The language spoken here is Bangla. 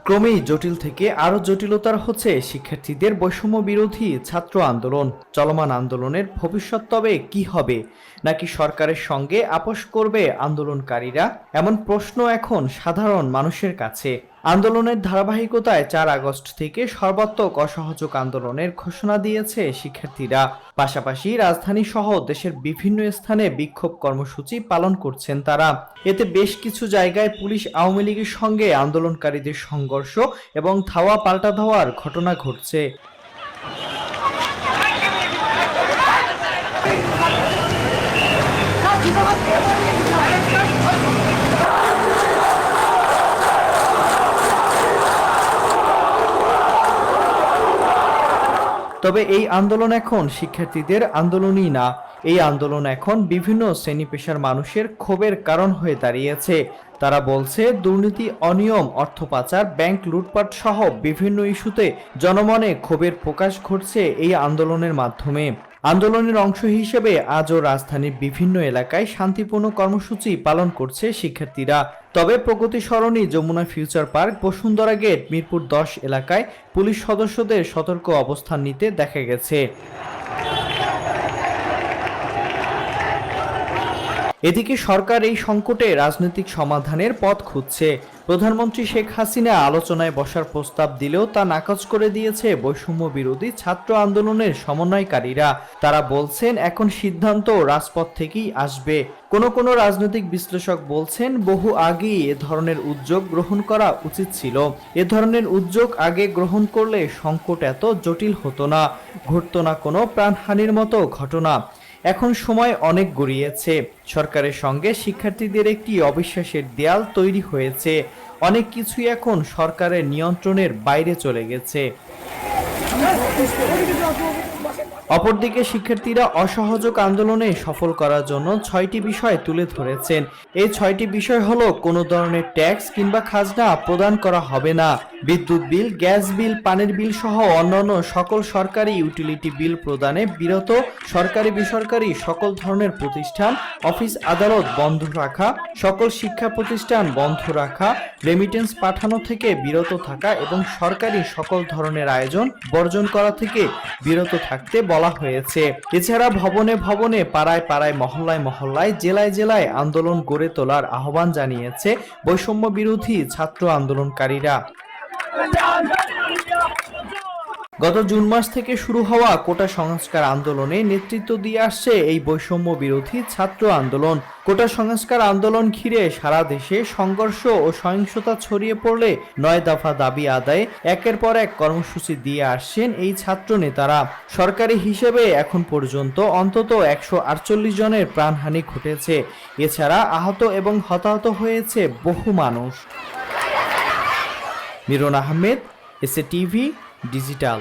ক্রমেই জটিল থেকে আরো জটিলতার হচ্ছে শিক্ষার্থীদের বৈষম্য বিরোধী ছাত্র আন্দোলন। চলমান আন্দোলনের ভবিষ্যৎ তবে কি হবে, নাকি সরকারের সঙ্গে আপোষ করবে আন্দোলনকারীরা? এমন প্রশ্ন এখন সাধারণ মানুষের কাছে। আন্দোলনের ধারাবাহিকতায় 4 আগস্ট থেকে সর্বাত্মক অসহযোগ আন্দোলনের ঘোষণা দিয়েছে শিক্ষার্থীরা। পাশাপাশি রাজধানী সহ দেশের বিভিন্ন স্থানে বিক্ষোভ কর্মসূচি পালন করছেন তারা। এতে বেশ কিছু জায়গায় পুলিশ আওয়ামী লীগের সঙ্গে আন্দোলনকারীদের সংঘর্ষ এবং ধাওয়া পাল্টা ধাওয়ার ঘটনা ঘটছে। তবে এই আন্দোলন এখন শিক্ষার্থীদের আন্দোলনই না, এই আন্দোলন এখন বিভিন্ন শ্রেণী পেশার মানুষের ক্ষোভের কারণ হয়ে দাঁড়িয়েছে। তারা বলছে, দুর্নীতি, অনিয়ম, অর্থ পাচার, ব্যাংক লুটপাট সহ বিভিন্ন ইস্যুতে জনমনে ক্ষোভের প্রকাশ ঘটছে এই আন্দোলনের মাধ্যমে। আন্দোলনের অংশ হিসেবে আজও রাজধানীর বিভিন্ন এলাকায় শান্তিপূর্ণ কর্মসূচি পালন করছে শিক্ষার্থীরা। তবে Pragati Sarani, Jamuna future park, Bashundhara gate, Mirpur 10 এলাকায় পুলিশ সদস্যদের সতর্ক অবস্থান নিতে দেখা গেছে। এদিকে সরকার এই সংকটে রাজনৈতিক সমাধানের পথ খুঁজছে। প্রধানমন্ত্রী শেখ হাসিনা আলোচনায় বসার প্রস্তাব দিলেও তা নাকচ করে দিয়েছে বৈষম্য বিরোধী ছাত্র আন্দোলনের সমন্বয়কারীরা। তারা বলছেন, এখন সিদ্ধান্ত রাজপথ থেকেই আসবে। কোনো রাজনৈতিক বিশ্লেষক বলছেন, বহু আগেই এ ধরনের উদ্যোগ গ্রহণ করা উচিত ছিল। এ ধরনের উদ্যোগ আগে গ্রহণ করলে সংকট এত জটিল হতো না, ঘটতো না কোনো প্রাণহানির মতো ঘটনা। এখন সময় অনেক গড়িয়েছে। সরকারের সঙ্গে শিক্ষার্থীদের একটি অবিশ্বাসের দেয়াল তৈরি হয়েছে। অনেক কিছুই এখন সরকারের নিয়ন্ত্রণের বাইরে চলে গেছে। অপরদিকে শিক্ষার্থীরা অসহযোগ আন্দোলনে সফল করার জন্য 6টি বিষয় তুলে ধরেছেন। এই 6টি বিষয় হলো, কোনো ধরনের ট্যাক্স কিংবা খাজনা প্রদান করা হবে না, বিদ্যুৎ বিল, গ্যাস বিল, পানির বিল সহ অন্যান্য সকল সরকারি ইউটিলিটি বিল প্রদানে বিরত, সরকারি বেসরকারি সকল ধরনের প্রতিষ্ঠান, অফিস আদালত বন্ধ রাখা, সকল শিক্ষা প্রতিষ্ঠান বন্ধ রাখা, রেমিটেন্স পাঠানো থেকে বিরত থাকা এবং সরকারি সকল ধরনের আয়োজন বর্জন করা থেকে বিরত থাকতে বলা হয়েছে। এছাড়া ভবনে ভবনে, পাড়ায় পাড়ায়, মহল্লায় মহল্লায়, জেলায় জেলায় আন্দোলন গড়ে তোলার আহ্বান জানিয়েছে বৈষম্য বিরোধী ছাত্র আন্দোলনকারীরা। গত জুন মাস থেকে শুরু হওয়া কোটা সংস্কার আন্দোলনে নেতৃত্ব দিয়ে আসছে এই বৈষম্য বিরোধী ছাত্র আন্দোলন। কোটা সংস্কার আন্দোলন ঘিরে সারা দেশে সংঘর্ষ ও সহিংসতা ছড়িয়ে পড়লে 9 দফা দাবি আদায়ে একের পর এক কর্মসূচি দিয়ে আসছেন এই ছাত্র নেতারা। সরকারি হিসেবে এখন পর্যন্ত অন্তত 148 জনের প্রাণহানি ঘটেছে। এছাড়া আহত এবং হতাহত হয়েছে বহু মানুষ। Miran Ahmed, SA TV digital.